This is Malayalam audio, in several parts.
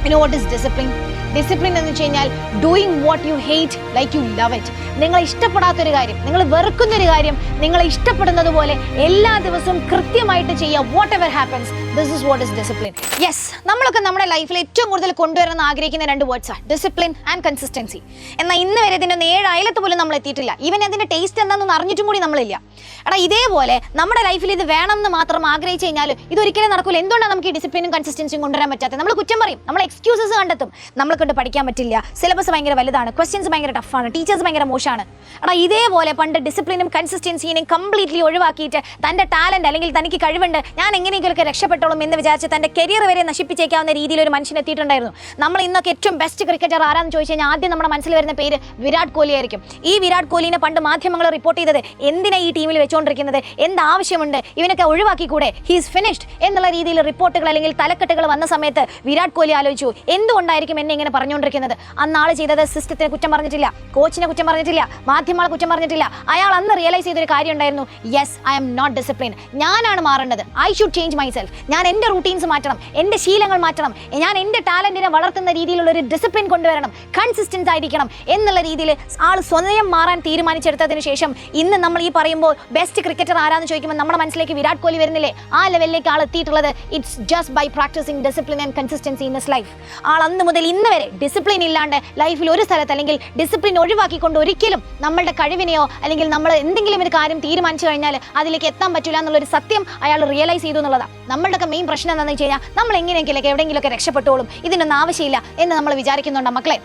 You know what is discipline? Discipline എന്ന് വെച്ച് കഴിഞ്ഞാൽ doing what you hate like you love it. നിങ്ങൾ ഇഷ്ടപ്പെടാത്തൊരു കാര്യം, നിങ്ങൾ വെറുക്കുന്നൊരു കാര്യം നിങ്ങൾ ഇഷ്ടപ്പെടുന്നത് പോലെ എല്ലാ ദിവസവും കൃത്യമായിട്ട് ചെയ്യുക. What ever happens, this is what is discipline. Yes, നമ്മളൊക്കെ നമ്മുടെ ലൈഫിൽ ഏറ്റവും കൂടുതൽ കൊണ്ടുവരണം ആഗ്രഹിക്കുന്ന രണ്ട് വേർഡ്സാണ് ഡിസിപ്ലിൻ ആൻഡ് കൺസിസ്റ്റൻസി. എന്നാൽ ഇന്ന് വരെ ഇതിൻ്റെ 7 അയലത്ത് പോലും നമ്മൾ എത്തിയിട്ടില്ല. ഈവൻ അതിൻ്റെ ടേസ്റ്റ് എന്താണെന്ന് അറിഞ്ഞിട്ടും കൂടി നമ്മളില്ല. എടാ, ഇതേപോലെ നമ്മുടെ ലൈഫിൽ ഇത് വേണം എന്ന് മാത്രം ആഗ്രഹിച്ചു കഴിഞ്ഞാൽ ഇതൊരിക്കലും നടക്കില്ല. എന്തുകൊണ്ടാണ് നമുക്ക് ഈ ഡിസിപ്ലിനും കൺസിസ്റ്റൻസിയും കൊണ്ടുവരാൻ പറ്റാത്തത്? നമ്മൾ കുറ്റം പറയും, നമ്മൾ എക്സ്ക്യൂസസ് കണ്ടെത്തും. നമ്മളെ കൊണ്ട് പഠിക്കാൻ പറ്റില്ല, സിലബസ് ഭയങ്കര വലുതാണ്, ക്വസ്റ്റ്യൻസ് ഭയങ്കര ടഫാണ്, ടീച്ചേഴ്സ് ഭയങ്കര മോശമാണ്. എടാ, ഇതേപോലെ പണ്ട് ഡിസിപ്ലിനും കൺസിസ്റ്റൻസിനെയും കംപ്ലീറ്റ്ലി ഒഴിവാക്കിയിട്ട് തൻ്റെ ടാലൻറ്റ് അല്ലെങ്കിൽ തനിക്ക് കഴിവുണ്ട്, ഞാൻ എങ്ങനെയെങ്കിലുമൊക്കെ രക്ഷപ്പെട്ടോളും എന്ന് വിചാരിച്ച് തൻ്റെ കരിയർ വരെ നശിപ്പിച്ചേക്കാവുന്ന രീതിയിൽ ഒരു മനുഷ്യൻ എത്തിയിട്ടുണ്ടായിരുന്നു. നമ്മൾ ഇന്നൊക്കെ ഏറ്റവും ബെസ്റ്റ് ക്രിക്കറ്റർ ആരാന്ന് ചോദിച്ചു കഴിഞ്ഞാൽ ആദ്യം നമ്മുടെ മനസ്സിൽ വരുന്ന പേര് വിരാട് കോഹ്ലി ആയിരിക്കും. ഈ വിരാട് കോഹ്ലിനെ പണ്ട് മാധ്യമങ്ങൾ റിപ്പോർട്ട് ചെയ്തത് എന്തിനാ ഈ ടീമിൽ വെച്ചുകൊണ്ടിരിക്കുന്നത്, എന്താവശ്യമുണ്ട്, ഇവനൊക്കെ ഒഴിവാക്കിക്കൂടെ, ഹീസ് ഫിനിഷ്ഡ് എന്നുള്ള രീതിയിൽ റിപ്പോർട്ടുകൾ അല്ലെങ്കിൽ തലക്കെട്ടുകൾ വന്ന സമയത്ത് വിരാട് കോഹ്ലി ആലോചിച്ചു, എന്തുകൊണ്ടായിരിക്കും എന്നെ ഇങ്ങനെ പറഞ്ഞുകൊണ്ടിരിക്കുന്നത്? അന്നാൾ ചെയ്തത് സിസ്റ്റത്തിനെ കുറ്റം പറഞ്ഞിട്ടില്ല, കോച്ചിനെ കുറ്റം പറഞ്ഞിട്ടില്ല, മാധ്യമങ്ങളെ കുറ്റം പറഞ്ഞിട്ടില്ല. അയാൾ അന്ന് റിയലൈസ് ചെയ്തൊരു കാര്യം ഉണ്ടായിരുന്നു, yes, I'm not discipline. ഞാനാണ് മാറേണ്ടത്, ഐ ഷുഡ് ചേഞ്ച് മൈസെൽഫ്. ഞാൻ എൻ്റെ റൂട്ടീൻസ് മാറ്റണം, എൻ്റെ ശീലങ്ങൾ മാറ്റണം, ഞാൻ എൻ്റെ ടാലന്റിനെ വളർത്തുന്ന രീതിയിലുള്ള ഒരു ഡിസിപ്ലിൻ കൊണ്ടുവരണം, കൺസിസ്റ്റൻസ് ആയിരിക്കണം എന്നുള്ള രീതിയിൽ ആൾ സ്വയം മാറാൻ തീരുമാനിച്ചെടുത്തതിന് ശേഷം ഇന്ന് നമ്മൾ ഈ പറയുമ്പോൾ ബെസ്റ്റ് ക്രിക്കറ്റർ ആരാന്ന് ചോദിക്കുമ്പോൾ നമ്മുടെ മനസ്സിലേക്ക് വിരാട് കോഹ്ലി വരുന്നില്ലേ? ആ ലെവലിലേക്ക് ആൾ എത്തിയിട്ടുള്ളത് it's just by practising discipline and consistency in his life. ആൾ അന്ന് മുതൽ ഇന്ന് വരെ ഡിസിപ്ലിൻ ഇല്ലാണ്ട് ലൈഫിൽ ഒരു സ്ഥലത്ത് അല്ലെങ്കിൽ ഡിസിപ്ലിൻ ഒഴിവാക്കിക്കൊണ്ട് ഒരിക്കലും നമ്മളുടെ കഴിവിനെയോ അല്ലെങ്കിൽ നമ്മൾ എന്തെങ്കിലും ഒരു കാര്യം തീരുമാനിച്ചു കഴിഞ്ഞാൽ അതിലേക്ക് എത്താൻ പറ്റില്ല എന്നുള്ളൊരു സത്യം അയാൾ റിയലൈസ് ചെയ്തു എന്നുള്ളതാണ്. നമ്മളുടെയൊക്കെ മെയിൻ പ്രശ്നം എന്താണെന്ന് വെച്ച് കഴിഞ്ഞാൽ നമ്മൾ എങ്ങനെയെങ്കിലും എവിടെയെങ്കിലുമൊക്കെ രക്ഷപ്പെട്ടോളും, ഇതിനൊന്നും ആവശ്യമില്ല എന്ന് നമ്മൾ വിചാരിക്കുന്നുണ്ടോ മക്കളെ?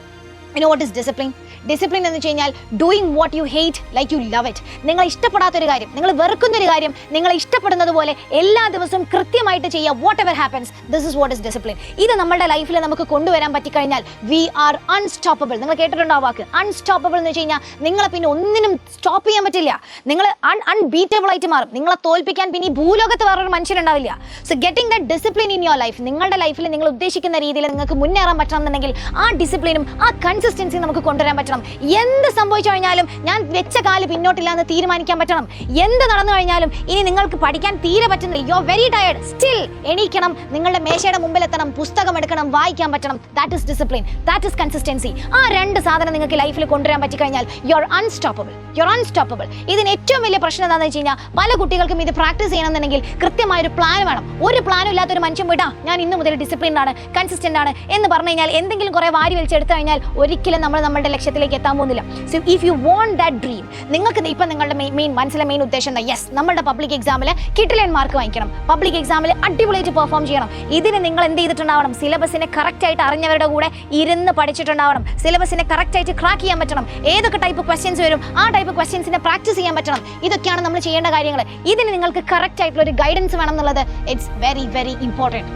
You know what is discipline? Discipline എന്ന് വെച്ച് കഴിഞ്ഞാൽ doing what you hate like you love it. നിങ്ങൾ ഇഷ്ടപ്പെടാത്തൊരു കാര്യം, നിങ്ങൾ വെറുക്കുന്നൊരു കാര്യം നിങ്ങൾ ഇഷ്ടപ്പെടുന്നത് പോലെ എല്ലാ ദിവസവും കൃത്യമായിട്ട് ചെയ്യുക. What ever happens, this is what is discipline. ഇത് നമ്മുടെ ലൈഫിൽ നമുക്ക് കൊണ്ടുവരാൻ പറ്റിക്കഴിഞ്ഞാൽ വി ആർ അൺസ്റ്റോപ്പബിൾ. നിങ്ങൾ കേട്ടിട്ടുണ്ടോ ആ വാക്ക് അൺസ്റ്റോപ്പബിൾ എന്ന് വെച്ച് കഴിഞ്ഞാൽ നിങ്ങളെ പിന്നെ ഒന്നിനും സ്റ്റോപ്പ് ചെയ്യാൻ പറ്റില്ല. നിങ്ങൾ അൺബീറ്റബിൾ ആയിട്ട് മാറും. നിങ്ങളെ തോൽപ്പിക്കാൻ പിന്നെ ഈ ഭൂലോകത്ത് വേറൊരു മനുഷ്യനുണ്ടാവില്ല. So getting the discipline in your life, നിങ്ങളുടെ ലൈഫിൽ നിങ്ങൾ ഉദ്ദേശിക്കുന്ന രീതിയിൽ നിങ്ങൾക്ക് മുന്നേറാൻ പറ്റണം എന്നുണ്ടെങ്കിൽ ആ ഡിസിപ്ലിനും ആ കൺസിസ്റ്റൻസി നമുക്ക് കൊണ്ടുവരാൻ പറ്റണം. എന്ത് സംഭവിച്ചു കഴിഞ്ഞാലും ഞാൻ വെച്ച കാല് പിന്നോട്ടില്ല എന്ന് തീരുമാനിക്കാൻ പറ്റണം. എന്ത് നടന്നു കഴിഞ്ഞാലും ഇനി നിങ്ങൾക്ക് പഠിക്കാൻ തീരെ പറ്റുന്നില്ല, you are very tired, still എണീക്കണം, നിങ്ങളുടെ മേശയുടെ മുമ്പിൽ എത്തണം, പുസ്തകം എടുക്കണം, വായിക്കാൻ പറ്റണം. That is discipline, that is consistency. ആ രണ്ട് സാധനം നിങ്ങൾക്ക് ലൈഫിൽ കൊണ്ടുവരാൻ പറ്റിക്കഴിഞ്ഞാൽ you are unstoppable. You are unstoppable. ഇതിന് ഏറ്റവും വലിയ പ്രശ്നം എന്താണെന്ന് വെച്ച് കഴിഞ്ഞാൽ പല കുട്ടികൾക്കും ഇത് പ്രാക്ടീസ് ചെയ്യണമെന്നുണ്ടെങ്കിൽ കൃത്യമായൊരു പ്ലാൻ വേണം. ഒരു പ്ലാനും ഇല്ലാത്തൊരു മനുഷ്യൻ പോയിട്ടാ ഞാൻ ഇന്ന് മുതൽ ഡിസിപ്ലിൻ ആണ്, കൺസിസ്റ്റന്റ് ആണ് എന്ന് പറഞ്ഞു കഴിഞ്ഞാൽ എന്തെങ്കിലും കുറെ വാരി വലിച്ചെടുത്തു കഴിഞ്ഞാൽ ഒരിക്കലും നമ്മൾ നമ്മുടെ ലക്ഷ്യത്തിലേക്ക് എത്താൻ പോകുന്നില്ല. So if you won't that dream, നിങ്ങൾക്ക് ഇപ്പം നിങ്ങളുടെ മനസ്സിലെ മെയിൻ ഉദ്ദേശം എന്താ? യെസ്, നമ്മുടെ പബ്ലിക് എക്സാമിൽ കിട്ടിലൻ മാർക്ക് വാങ്ങിക്കണം, പബ്ലിക് എക്സാമിൽ അടിപൊളിയായിട്ട് പെർഫോം ചെയ്യണം. ഇതിന് നിങ്ങൾ എന്ത് ചെയ്തിട്ടുണ്ടാവണം? സിലബസിനെ കറക്റ്റായിട്ട് അറിഞ്ഞവരുടെ കൂടെ ഇരുന്ന് പഠിച്ചിട്ടുണ്ടാവണം. സിലബസിനെ കറക്റ്റായിട്ട് ക്രാക്ക് ചെയ്യാൻ പറ്റണം. ഏതൊക്കെ ടൈപ്പ് ക്വസ്റ്റ്യൻസ് വരും ആ ടൈപ്പ് ക്വസ്റ്റ്യൻസിനെ പ്രാക്ടീസ് ചെയ്യാൻ പറ്റണം. ഇതൊക്കെയാണ് നമ്മൾ ചെയ്യേണ്ട കാര്യങ്ങൾ. ഇതിന് നിങ്ങൾക്ക് കറക്റ്റ് ആയിട്ടുള്ള ഒരു ഗൈഡൻസ് വേണം എന്നുള്ളത് ഇറ്റ്സ് വെരി വെരി ഇമ്പോർട്ടൻറ്റ്.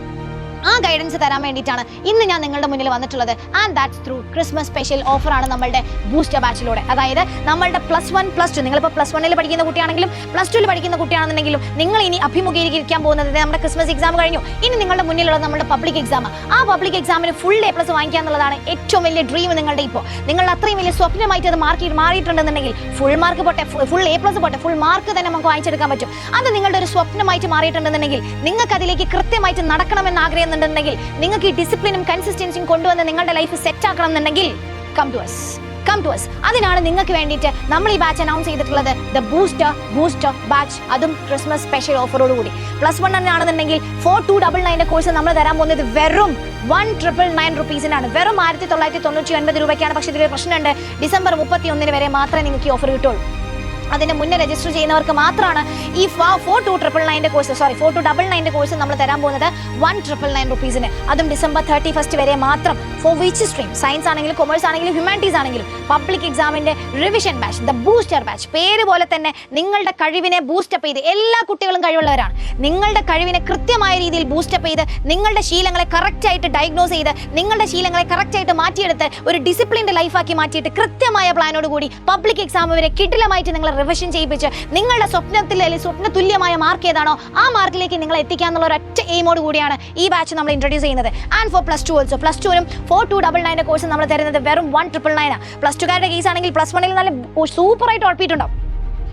ആ ഗൈഡൻസ് തരാൻ വേണ്ടിയിട്ടാണ് ഇന്ന് ഞാൻ നിങ്ങളുടെ മുന്നിൽ വന്നിട്ടുള്ളത്. And that's through Christmas special ഓഫറാണ് നമ്മളുടെ ബൂസ്റ്റർ ബാച്ചിലൂടെ. അതായത് നമ്മളുടെ +1 +2, നിങ്ങളിപ്പോൾ +1 പഠിക്കുന്ന കുട്ടിയാണെങ്കിലും +2 പഠിക്കുന്ന കുട്ടിയാണെന്നുണ്ടെങ്കിലും നിങ്ങൾ ഇനി അഭിമുഖീകരിക്കാൻ പോകുന്നത് നമ്മുടെ ക്രിസ്മസ് എക്സാം കഴിഞ്ഞു. ഇനി നിങ്ങളുടെ മുന്നിലുള്ളത് നമ്മുടെ പബ്ലിക് എക്സാം. ആ പബ്ലിക് എക്സാമിന് ഫുൾ A+ വാങ്ങിക്കുക എന്നുള്ളതാണ് ഏറ്റവും വലിയ ഡ്രീം നിങ്ങളുടെ. ഇപ്പോൾ നിങ്ങളുടെ അത്രയും വലിയ സ്വപ്നമായിട്ട് അത് മാറിയിട്ടുണ്ടെന്നുണ്ടെങ്കിൽ ഫുൾ മാർക്ക് പോട്ടെ, ഫുൾ A+ പോട്ടെ, ഫുൾ മാർക്ക് തന്നെ നമുക്ക് വാങ്ങിച്ചെടുക്കാൻ പറ്റും. അത് നിങ്ങളുടെ ഒരു സ്വപ്നമായിട്ട് മാറിയിട്ടുണ്ടെന്നുണ്ടെങ്കിൽ നിങ്ങൾക്ക് അതിലേക്ക് കൃത്യമായിട്ട് നടക്കണമെന്ന് ആഗ്രഹം ണ്ടെങ്കിൽ നിങ്ങൾക്ക് ഈ ഡിസിപ്ലിനും കൺസിസ്റ്റൻസിയും കൊണ്ടുവന്ന് നിങ്ങളുടെ ലൈഫ് സെറ്റ് ആക്കണം എന്നുണ്ടെങ്കിൽ കം ടു us. അതിനാണ് നിങ്ങൾക്ക് വേണ്ടിയിട്ട് നമ്മൾ ഈ ബാച്ച് അനൗൺസ് ചെയ്തിട്ടുള്ളത്, ദ ബൂസ്റ്റർ ബാച്ച്, അതും ക്രിസ്മസ് സ്പെഷ്യൽ ഓഫറോട് കൂടി. +1 ആണെന്നുണ്ടെങ്കിൽ 4299 കോഴ്സ് നമ്മൾ തരാൻ പോകുന്നത് വെറും 1999 റുപ്പീസിനാണ്. വെറും 1999 രൂപയ്ക്കാണ്. പക്ഷേ ഇതിൽ പ്രശ്നമുണ്ട്, ഡിസംബർ 31 വരെ മാത്രമേ നിങ്ങൾക്ക് ഈ ഓഫർ കിട്ടുള്ളൂ. അതിന് മുന്നേ രജിസ്റ്റർ ചെയ്യുന്നവർക്ക് മാത്രമാണ് ഈ 4299 കോഴ്സ് നമ്മൾ തരാൻ പോകുന്നത് 1999 റുപ്പീസിന്. അതും ഡിസംബർ 31 വരെ മാത്രം. ഫോർ വിച്ച് സ്ട്രീം, സയൻസ് ആണെങ്കിലും കൊമേഴ്സ് ആണെങ്കിലും ഹ്യൂമാനിറ്റീസ് ആണെങ്കിലും പബ്ലിക് എക്സാമിന്റെ revision batch, the booster batch. പേര് പോലെ തന്നെ നിങ്ങളുടെ കഴിവിനെ ബൂസ്റ്റപ്പ് ചെയ്ത്, എല്ലാ കുട്ടികളും കഴിവുള്ളവരാണ്, നിങ്ങളുടെ കഴിവിനെ കൃത്യമായ രീതിയിൽ ബൂസ്റ്റപ്പ് ചെയ്ത് നിങ്ങളുടെ ശീലങ്ങളെ കറക്റ്റായിട്ട് ഡയഗ്നോസ് ചെയ്ത് നിങ്ങളുടെ ശീലങ്ങളെ കറക്റ്റായിട്ട് മാറ്റിയെടുത്ത് ഒരു ഡിസിപ്ലിൻഡ് ലൈഫാക്കി മാറ്റിയിട്ട് കൃത്യമായ പ്ലാനോട് കൂടി പബ്ലിക് എക്സാം വരെ കിടിലമായിട്ട് നിങ്ങൾ റിവിഷൻ ചെയ്യിപ്പിച്ച് നിങ്ങളുടെ സ്വപ്ന തുല്യമായ മാർക്ക് ഏതാണോ ആ മാർക്കിലേക്ക് നിങ്ങൾ എത്തിക്കാന്നുള്ള ഒരൊറ്റ എയിമോട് കൂടിയാണ് ഈ ബാച്ച് നമ്മൾ ഇൻട്രൊഡ്യൂസ് ചെയ്യുന്നത്. ആൻഡ് ഫോർ +2 ഓൾസോ, +2നും 4299 കോഴ്സ് നമ്മൾ തരുന്നത് വെറും 1999. +2കാരുടെ കേസ് ആണെങ്കിൽ +1 നല്ല സൂപ്പറായിട്ട് ഉറപ്പിയിട്ടുണ്ടാവും.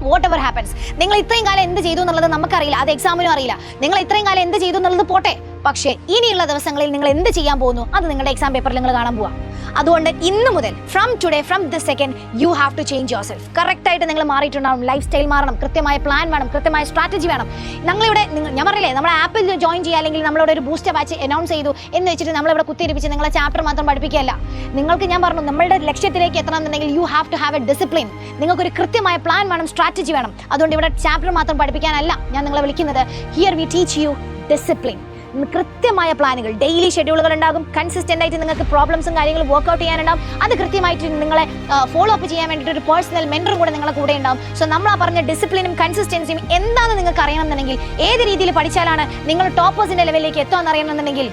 വാട്ട് എവർ ഹാപ്പൻസ്, നിങ്ങൾ ഇത്രയും കാലം എന്ത് ചെയ്തു എന്നുള്ളത് നമുക്കറിയില്ല, അത് എക്സാമിനും അറിയില്ല. നിങ്ങൾ ഇത്രയും കാലം എന്ത് ചെയ്തു എന്നുള്ളത് പോട്ടെ, പക്ഷേ ഇനിയുള്ള ദിവസങ്ങളിൽ നിങ്ങൾ എന്ത് ചെയ്യാൻ പോകുന്നു അത് നിങ്ങളുടെ എക്സാം പേപ്പറിൽ നിങ്ങൾ കാണാൻ പോവാം. അതുകൊണ്ട് ഇന്ന് മുതൽ from this second you have to change yourself. കറക്റ്റായിട്ട് നിങ്ങൾ മാറിയിട്ടുണ്ടാവും. ലൈഫ് സ്റ്റൈൽ മാറണം, കൃത്യമായ പ്ലാൻ വേണം, കൃത്യമായ സ്ട്രാറ്റജി വേണം. ഞങ്ങളിവിടെ ഞാൻ പറയില്ലേ, നമ്മുടെ ആപ്പിൽ ജോയിൻ ചെയ്യുക അല്ലെങ്കിൽ നമ്മളിവിടെ ഒരു ബൂസ്റ്റർ ബാച്ച് അനൗൺസ് ചെയ്തു എന്ന് വെച്ചിട്ട് നമ്മളിവിടെ കുത്തിരിപ്പിച്ച് നിങ്ങളെ ചാപ്റ്റർ മാത്രം പഠിപ്പിക്കുകയല്ല. നിങ്ങൾക്ക് ഞാൻ പറഞ്ഞു, നമ്മളുടെ ലക്ഷ്യത്തിലേക്ക് എത്തണമെന്നുണ്ടെങ്കിൽ you have to have a discipline. നിങ്ങൾക്കൊരു കൃത്യമായ പ്ലാൻ വേണം, സ്ട്രാറ്റജി വേണം. അതുകൊണ്ട് ഇവിടെ ചാപ്റ്റർ മാത്രം പഠിപ്പിക്കാനല്ല ഞാൻ നിങ്ങളെ വിളിക്കുന്നത്. Here we teach you discipline. കൃത്യമായ പ്ലാനുകൾ, ഡെയിലി ഷെഡ്യൂളുകൾ ഉണ്ടാകും. കൺസിസ്റ്റന്റ് ആയിട്ട് നിങ്ങൾക്ക് പ്രോബ്ലംസും കാര്യങ്ങളും വർക്ക്ഔട്ട് ചെയ്യാനുണ്ടാവും. അത് കൃത്യമായിട്ട് നിങ്ങളെ ഫോളോ അപ്പ് ചെയ്യാൻ വേണ്ടിയിട്ട് ഒരു പേഴ്സണൽ മെന്ററും കൂടെ നിങ്ങളെ കൂടെ ഉണ്ടാവും. സോ നമ്മൾ ആ പറഞ്ഞ ഡിസിപ്ലിനും കൺസിസ്റ്റൻസിയും എന്താണെന്ന് നിങ്ങൾക്ക് അറിയണമെന്നുണ്ടെങ്കിൽ, ഏത് രീതിയിൽ പഠിച്ചാലാണ് നിങ്ങൾ ടോപ്പേഴ്സിന്റെ ലെവലിലേക്ക് എത്തുമെന്ന് അറിയണമെന്നുണ്ടെങ്കിൽ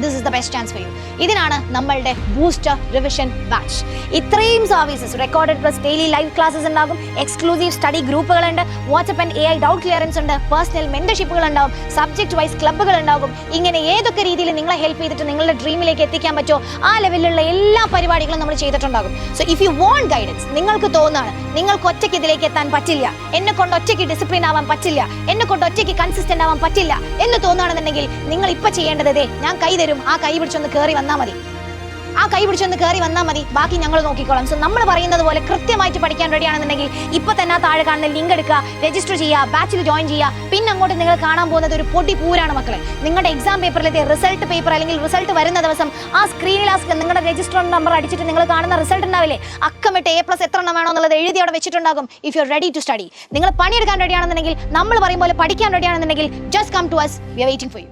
this is the best chance for you. ഇതിനാണ് നമ്മളുടെ ബൂസ്റ്റർ റിവിഷൻ ബാച്ച്. ഇത്രയും services, recorded plus daily live classes ഉണ്ടാകും, എക്സ്ക്ലൂസീവ് സ്റ്റഡി ഗ്രൂപ്പുകളുണ്ട്, WhatsApp and AI doubt clearance ഉണ്ട്, പേഴ്സണൽ മെന്റർഷിപ്പുകൾ ഉണ്ടാവും, സബ്ജക്ട് വൈസ് ക്ലബ്ബുകൾ ഉണ്ടാകും. ഇങ്ങനെ ഏതൊക്കെ രീതിയിൽ നിങ്ങളെ ഹെൽപ്പ് ചെയ്തിട്ട് നിങ്ങളുടെ ഡ്രീമിലേക്ക് എത്തിക്കാൻ പറ്റുമോ ആ ലെവലിലുള്ള എല്ലാ പരിപാടികളും നമ്മൾ ചെയ്തിട്ടുണ്ടാകും. So if you want guidance, നിങ്ങൾക്ക് തോന്നുകയാണ് നിങ്ങൾക്ക് ഒറ്റയ്ക്ക് ഇതിലേക്ക് എത്താൻ പറ്റില്ല, എന്നെ കൊണ്ട് ഒറ്റയ്ക്ക് ഡിസിപ്ലിൻ ആവാൻ പറ്റില്ല, എന്നെ കൊണ്ട് ഒറ്റയ്ക്ക് കൺസിസ്റ്റന്റ് ആവാൻ പറ്റില്ല എന്ന് തോന്നുകയാണെന്നുണ്ടെങ്കിൽ നിങ്ങൾ ഇപ്പൊ ചെയ്യേണ്ടത്, ഞാൻ കൈ തരും, ആ കൈ പിടിച്ചൊന്ന് കയറി വന്നാൽ മതി. ബാക്കി ഞങ്ങൾ നോക്കിക്കോളാം. സോ നമ്മൾ പറയുന്നത് പോലെ കൃത്യമായിട്ട് പഠിക്കാൻ റെഡിയാണെന്നുണ്ടെങ്കിൽ ഇപ്പൊ തന്നെ താഴെ കാണുന്ന ലിങ്ക് എടുക്കുക, രജിസ്റ്റർ ചെയ്യുക, ബാച്ചിൽ ജോയിൻ ചെയ്യുക. പിന്നെ അങ്ങോട്ട് നിങ്ങൾ കാണാൻ പോകുന്നത് ഒരു പൊടി പൂരാണ് മക്കളെ. നിങ്ങളുടെ എക്സാം പേപ്പറിലത്തെ റിസൾട്ട് പേപ്പർ അല്ലെങ്കിൽ റിസൾട്ട് വരുന്ന ദിവസം ആ സ്ക്രീനിൽ നിങ്ങളുടെ രജിസ്റ്റർ നമ്പർ അടിച്ചിട്ട് നിങ്ങൾ കാണുന്ന റിസൾട്ട് ഉണ്ടാവില്ലേ, അക്കമിട്ട് A+ എത്ര എണ്ണം വേണോ എന്നുള്ളത് എഴുതി അവിടെ വെച്ചിട്ടുണ്ടാകും. If you are ready to study, നിങ്ങൾ പണിയെടുക്കാൻ റെഡിയാണെന്നുണ്ടെങ്കിൽ, നമ്മൾ പറയും പോലെ പഠിക്കാൻ റെഡിയാണെന്നുണ്ടെങ്കിൽ, just come to us, we are waiting for you.